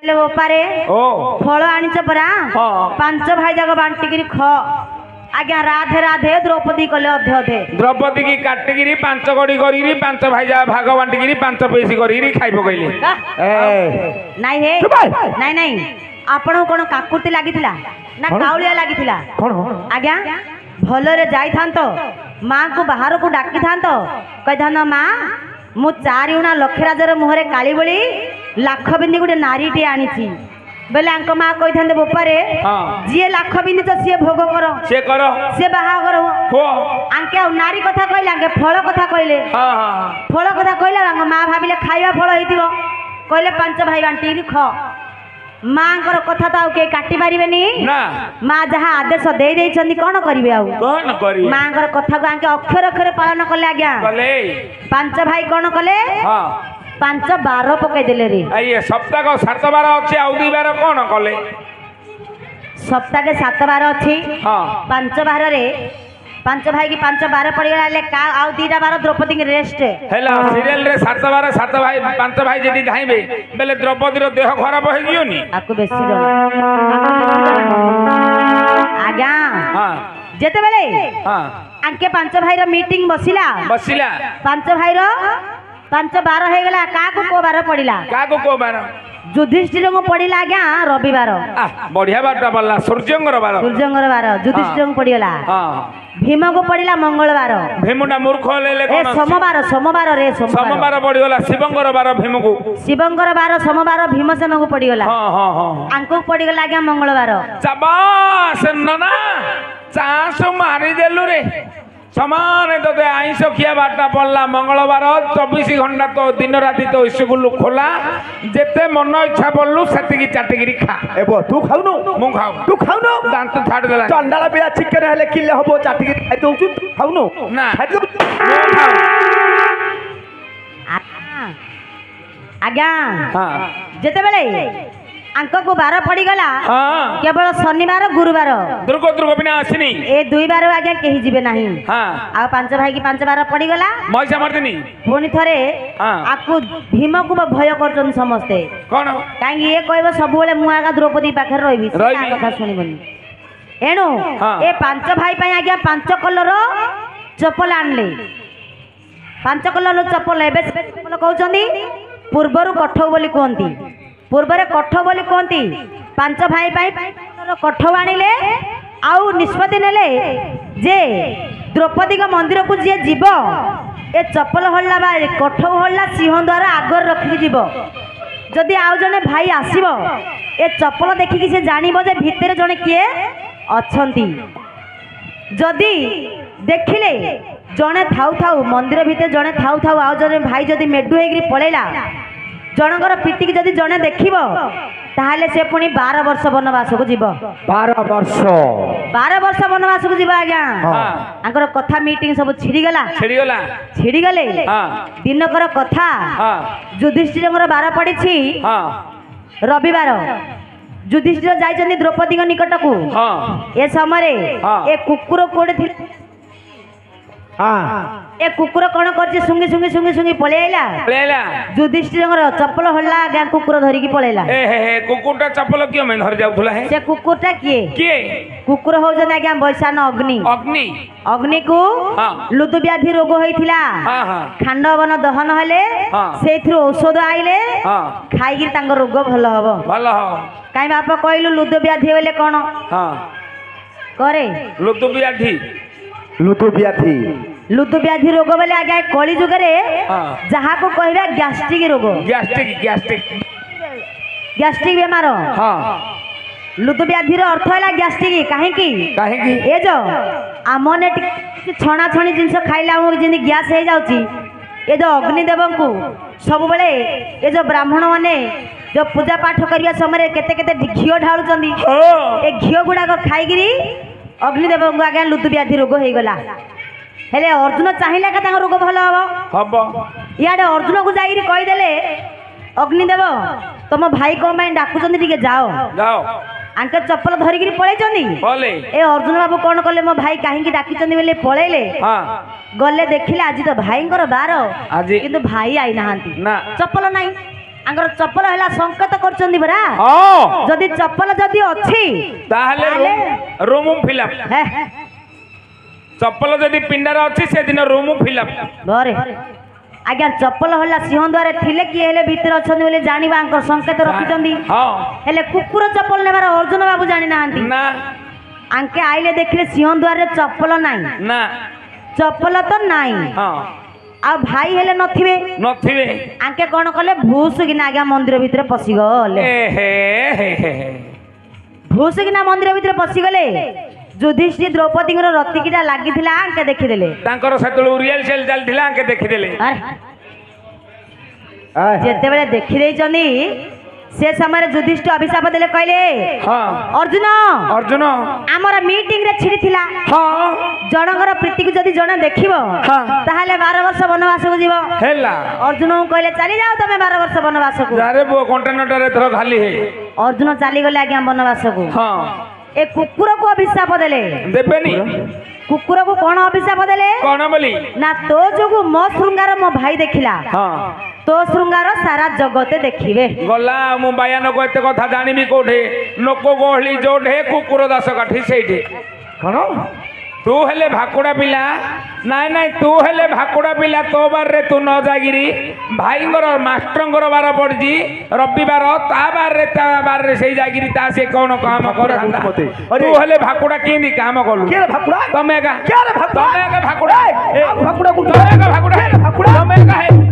बोपारे फल आनीच परा पांच भाई जाक बांटिकी ख आज्ञा राधे राधे द्रौपदी कले अधे अधे द्रौपदी की काटिकी पांच गड़ी करी पांच भाई जा भाग बांटिकी पांच पैसी करी खाई पकईले नाई हे नाई नाई आपण कोन काकुति लागिथिला ना काउलिया लागिथिला आज्ञा भलरे जाई थांतो मां को बाहर को डाकी थांतो कहि थांतो मां मु चारि उणा लक्षराजर मुहरे काली बळी लाख बिंदी गुटे नारीटी आनीची बेले अंक मां कहि थांते बोपारे जिए लाख बिंदी तो सिए भोग करो से बाहा करो अंके नारी कथा कहले अंके फल कथा कहले फल कथा कहले अंक मां भाबिले खाइबा फल हेतिबो कहले पांच भाई बांटी ख मांकर कथा तो के काटी पारिबेनी ना मां जहा आदेश दे देइछन्ती कोन करिवे आ कोन करी मांकर कथा को आके अक्षर अक्षर पालन करले आज्ञा कले पांच भाई कोन कले हां पांच बार पके देले रे आइए सप्ताह को 7 बार अछि आ दुई बार कोन कले सप्ताह के 7 बार अछि हां पांच बार रे पांच भाई की पांच बार पड़ गला का आउ दीटा बार द्रौपदी की रेस्ट हैला सीरियल रे 7 बार 7 भाई पांच भाई जदी धाइबे बेले द्रौपदी रो देह खराब हो जियोनी आको बेसी आज्ञा हां जेते बेले हां आंके पांच भाई रो मीटिंग बसिला पांच भाई रो पांच बार हे गला का को बार पड़िला का को बार युधिष्ठिर को पड़िला आज्ञा रविवार बढ़िया बारटा पड़ला सूर्यंगर बार युधिष्ठिर को पड़िला हां भीम को पड़िला मंगलवार भीमुटा मूर्ख लेले कोन सोमवार रे सोमवार पड़िगला शिवंगर बार भीम को शिवंगर बार सोमवार भीमसेन को पड़िगला हां हां हां आंको पड़िगला आज्ञा मंगलवार शाबाश नना चांस मारी देलु रे समान तो आईस खिया बारटा पड़ला मंगलवार 24 घंटा तो दिन राति तो स्कूल खोला जेते मन इच्छा पड़लु सेति चाटिगिरी खा एबो तू खाउनु मु खाउ तू खाउनु दांत छाड़ देला चंडाला बिया चिकन हेले किले हबो चाटिगिरी खाइ दउ खाउनु ना आज्ञा हां जेते बेले अंक को बार पड़ी गला केवल शनिवार गुरुवार दुर्ग बिना आसीनी ए दुई बार आज्ञा कही जिबे नाही हां आ पांच भाई की पांच बार पड़ी गला मइसा मर्दिनी पुनी थरे आकु भीम को भय करजन समस्ते कोन काई ये कहबो सब बेले मु आगा द्रौपदी पाखर रहिबी कथा सुनिबनी एणु ए पांच भाई पय आज्ञा पांच कलर चप्पल आनले पांच कलर चप्पल एबे चप्पल कहउचंदी पूर्वरु कठौ बोली कहंती पूर्वरे कठ बोली कहती पांच भाई कठ आनिले आउ निष्पत्ति नेले जे द्रौपदी का मंदिर को जी जीव ए चप्पल हल्ला बा कठ हल्ला सिंह द्वार आगर रखी जीव जदि आउ जने भाई आसीबो ए चप्पल देखिकी से जानिबो जे भितर जने किए अछंती जदि देखिले जने थाउ थाउ मंदिर भितर जने थाउ थाउ आउ जने भाई जदि मेडु हेगिरी पळेला जनकर प्रीति की जदि जने देखिबो ताहाले से पुनी 12 वर्ष वनवास को जीव 12 वर्ष वनवास को जीव आज्ञा आंकर कथा मीटिंग सब छिड़ी गले दिनकर कथा युधिष्ठिर 12 पड़ी छी रविवार युधिष्ठिर जाइछन्ती द्रौपदी के निकट को ए समय ए कुकुर कोडे थी ए कुकुर कौन कर सुंगी सुंगी सुंगी सुंगी पळेला युधिष्ठिर चप्पल हल्ला आज्ञा कुकुर धरिकी पळेला कुकुरटा चप्पल कियो में धर जाउथला है से कुकुरटा किए कुकुर हो जने आज्ञा बैसान अग्नि को लुदु व्याधि रोग होइथिला खांडवन दहन हेले सेथि औषध आइले खाइकी तांग रोग भलो हबो काई बाप कहलु लुदु व्याधि होले कोन करे लुदु व्याधि रोग बोले आगे कली जुग जहाँ को कहबा गैस्ट्रिक रोग गैस्ट्रिक बेमार लुदु व्याधि अर्थ है गैस्ट्रिक कहीं ए जो आमने छणा छणी जिनस खाइला जी गैस हो जाउची ये जो अग्निदेव को सब बेले ये जो ब्राह्मण माने जो पूजा पाठ करने समय केते केते घीओ ढालुचंदी ए घीओ गुड़ाक खाइगिरी अग्निदेव को आगे लुदु व्याधि रोग हो गला हेले अर्जुन चाहिला का रोग भल हम इे अर्जुन को जाइए कहीदेले अग्निदेव तुम भाई कौन डाकुचंदी टिके जाओ आंके चप्पल धरिकी पलैचंदी ए अर्जुन बाबू कौन कले मो भाई कहीं डाकिचंदी बोले पलैले गले देखिले आज तो भाई बार किंतु भाई आई ना चप्पल नहीं आंगर चप्पल हैला संकेत करचंदी बरा हां जदी चप्पल जदी अछि ताहले रूम फिलअप चप्पल जदी पिंडार अछि से दिन रूम फिलअप बरे आज्ञा चप्पल हल्ला सिंह द्वारे थिले कि हेले भीतर अछंदी बोले जानिबा आंकर संकेत रखिचंदी हां हेले कुकुर चप्पल नेबार अर्जुन बाबू जानि नाहंती ना आंके आइले देखले सिंह द्वारे चप्पल नाही ना चप्पल तो नाही हां आ भाई हेले नथिबे नथिबे आंके कोन कले भूस किना आज्ञा मंदिर भीतर पसी गले हे भूस किना मंदिर भीतर पसी गले युधिष्ठिर द्रौपदी रतिकीटा लागिथिला आंके देखिदेले तांकर सेतळ रियल सेल चलथिला आंके देखिदेले जेते बेले देखि देइचंदी से समय युधिष्ठिर अभिशाप देले कहले हां अर्जुन अर्जुन हमर मीटिंग रे छिड़ी थिला हां जनगर प्रीति को जदी जण देखिबो ताहाले 12 वर्ष वनवास को जीवो हेला अर्जुन कहले चली जाओ तमे 12 वर्ष वनवास को जारे बो कंटेनर रे थरो खाली हे अर्जुन चली गले आज्ञा वनवास को हां ए कुकुर को अभिशाप देले देबेनी कुकुर को कोन अभिशाप देले कोन बोली ना तो जोगु मो श्रृंगार मो भाई देखिला हां तो श्रृंगार सारा जगते देखिबे गला मु बायान को एते कथा जानिबी कोठे नको गोहली जोठे कुकुर दास काठी सेठी कोन तू हेले भाकुड़ा पिला नाय नाय तू हेले भाकुड़ा पिला तो बार रे तू न जागिरी भाईंगर मास्टरंगर बार पड़जी रविवार ता बार रे सेई जागिरी ता से कोन काम कर तू हेले भाकुड़ा केनी काम कलु के भाकुड़ा तमे का के भाकुड़ा तमे का भाकुड़ा भाकुड़ा तमे का भाकुड़ा तमे का है